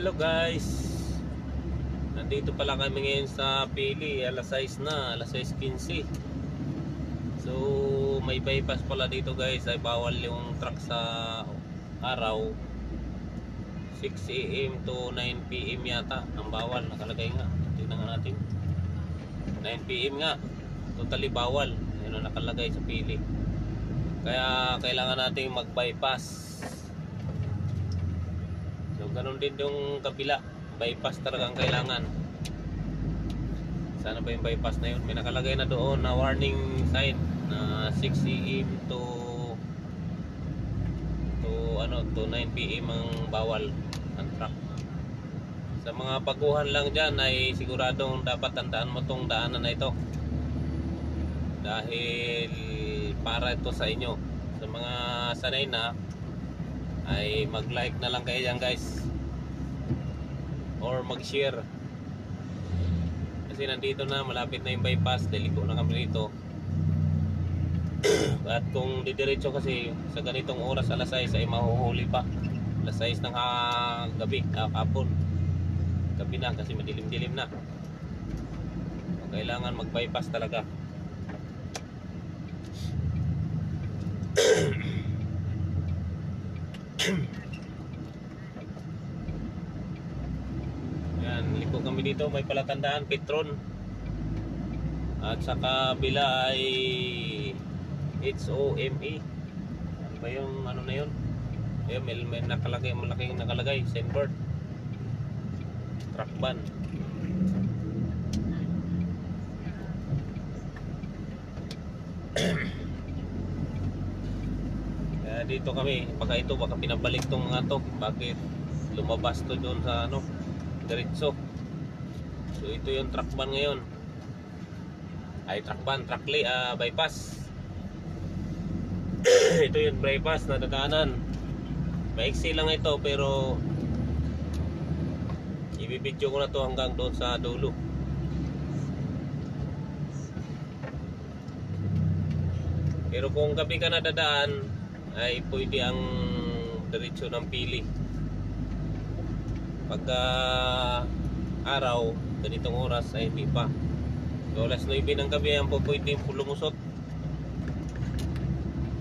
Hello guys, nandito pala kami ngayon sa Pili. Alas 6 na, alas 6:15. So may bypass pala dito guys. Ay bawal yung truck sa araw. 6 AM to 9 PM yata ang bawal, nakalagay nga. Tingnan nga natin, 9 PM nga, totally bawal. Yun ang nakalagay sa Pili. Kaya kailangan natin mag bypass. So ganun din yung kabila, bypass talaga ang kailangan. Sana ba yung bypass na yun? May nakalagay na doon na warning sign na 6 AM to 9 PM ang bawal ang truck. Sa mga baguhan lang dyan ay siguradong dapat tandaan mo tong daanan na ito, dahil para ito sa inyo. Sa mga sanay na ay mag-like na lang kayo dyan guys, or mag-share, kasi nandito na, malapit na yung bypass. Deliko na kami dito. At kung didiretso kasi sa ganitong oras, alas 6, ay mahuhuli pa. Alas 6 ng gabi, hapon, gabi na kasi madilim-dilim na. Kailangan mag-bypass talaga. Yan, liko kami dito, may palatandaan Petron. At sa kabila ay HOME. Ano ba yung ano na yun? Ayun, may nakalagay, malaking nakalagay, signboard. Truck ban. Dito kami, baka ito, baka pinabalik tong mga to. Bakit lumabas to doon sa diretso? So ito yung truck ban ngayon. Ay truck ban, bypass. Ito yung bypass na dadaanan. Maiksi lang ito, pero ibibidyo ko na to hanggang doon sa dulo. Pero kung gabi ka na dadaan, ay pwede ang diretso ng Pili. Pagka araw, ganitong oras ay hindi pa. So alas 9 ng gabi ang pwede lumusot.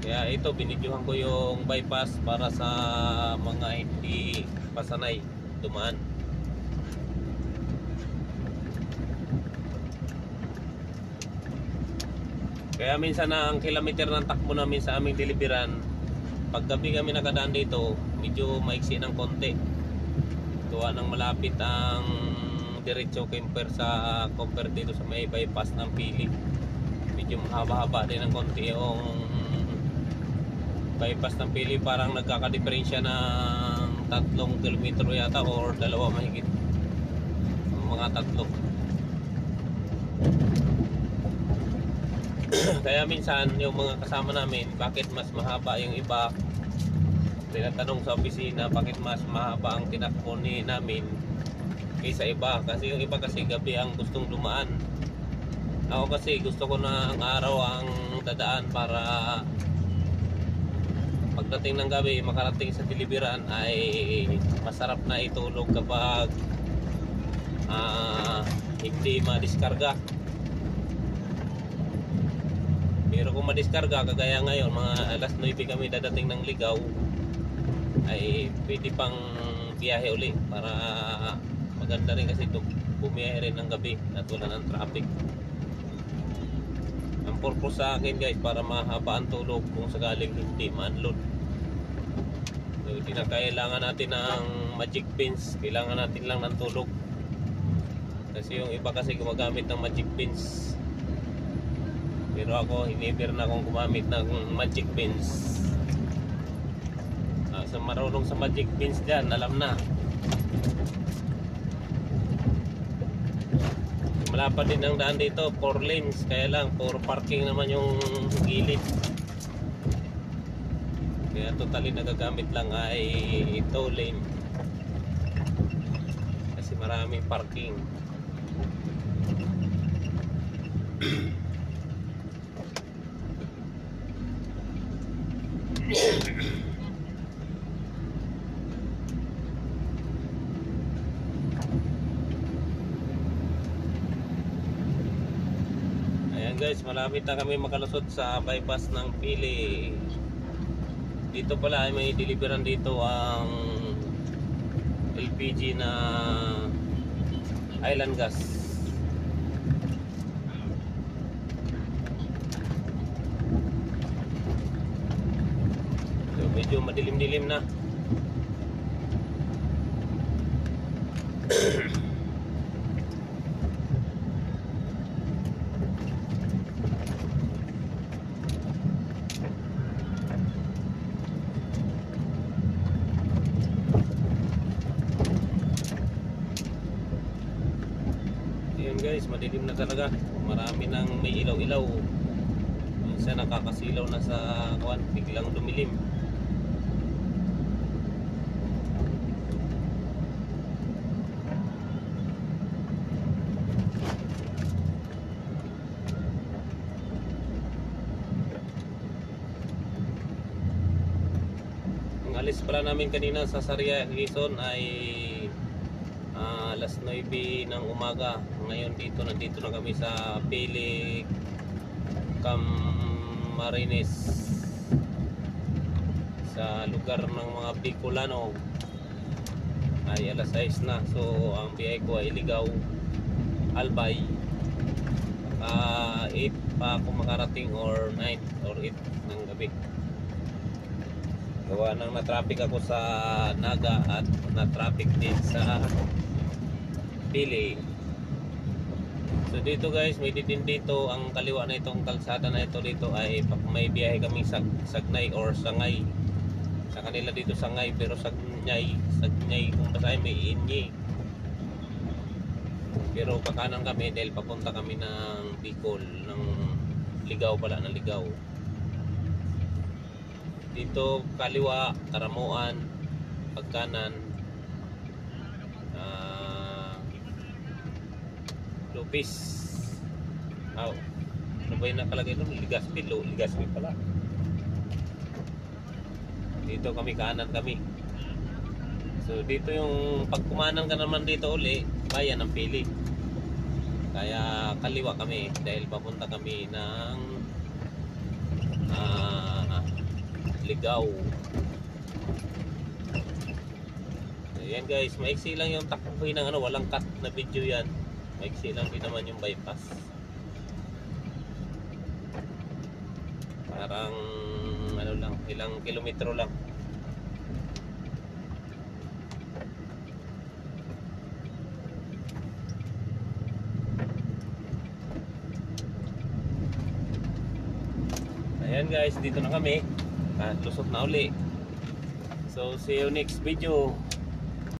Kaya ito, binidyohan ko yung bypass para sa mga hindi pasanay dumaan. Kaya minsan na ang kilometer ng takbo namin sa aming deliveran, pag gabi kami nakadaan dito, medyo maiksi ng konti. Tuwa ng malapit ang diretso compare dito sa may bypass ng Pili. Medyo mahaba-haba din ng konti yung bypass ng Pili. Parang nagkakadiferensya ng 3 kilometro yata, or 2 mahigit. Mga 3. Kaya minsan yung mga kasama namin, bakit mas mahaba yung iba, tinatanong sa opisina bakit mas mahaba ang tinakbo namin kaysa iba. Kasi yung iba kasi gabi ang gustong dumaan. Ako kasi gusto ko na ang araw ang dadaan, para pagdating ng gabi makarating sa deliveran ay masarap na itulog kapag hindi madiskarga. Pero kung madiskarga, kagaya ngayon, mga alas 9 kami dadating ng Ligaw, ay pwede pang biyahe uli, para maganda rin kasi bumiyahe rin ng gabi at wala ng traffic. Ang purpose sa akin guys, para mahaba ang tulog kung sakaling hindi ma-unload. So hindi na kailangan natin ng magic pins, kailangan natin lang ng tulog. Kasi yung iba kasi gumagamit ng magic pins, pero ako never na akong gumamit ng magic pins. Sa marunong sa magic pins dyan, alam na. Malapad din ang daan dito, 4 lanes, kaya lang 4 parking naman yung gilid. Kaya totally nagagamit lang ay 2 lane, kasi maraming parking. guys, malapit na kami makalusot sa bypass ng Pili. Dito pala ay may deliveran dito ang LPG na island gas. So, medyo madilim-dilim na. Yun guys, madilim na talaga. Marami nang may ilaw-ilaw. Minsan nakakasilaw na sa kuwan, biglang dumilim. Ang alis pala namin kanina sa Saria, Quezon ay alas 9 ng umaga. Ngayon nandito na kami sa Pili Camarines, sa lugar ng mga Bicolano. Ay alas 6 na. So ang biyahe ko ay Ligaw Albay. 8 pa ako makarating or 9 or 8 ng gabi. Gawa nang na-traffic ako sa Naga at na-traffic din sa Pili. So dito guys, may din dito ang kaliwa na itong kalsada na ito dito ay may biyahe kaming Sagnay or Sangay. Sa kanila dito Sangay pero Sagnay kung basahin may Inye. Pero pakanan kami dahil papunta kami ng Bicol, ng Ligaw pala, ng Ligaw. Dito kaliwa, Karamuan, pagkanan, Lupis. Ano ba yung nakalagay doon? Ligaspi pala. Dito kami, kanan kami. So dito yung pagkumanan ka naman dito uli, bayan ng Pili. Kaya kaliwa kami dahil papunta kami ng Ligaw. So yan guys, maiksi lang yung takbuhin ng walang cut na video yan. Maiksi lang din naman yung bypass. Parang lang, ilang kilometro lang. Ayan guys, dito na kami. Lusot na uli. So see you next video.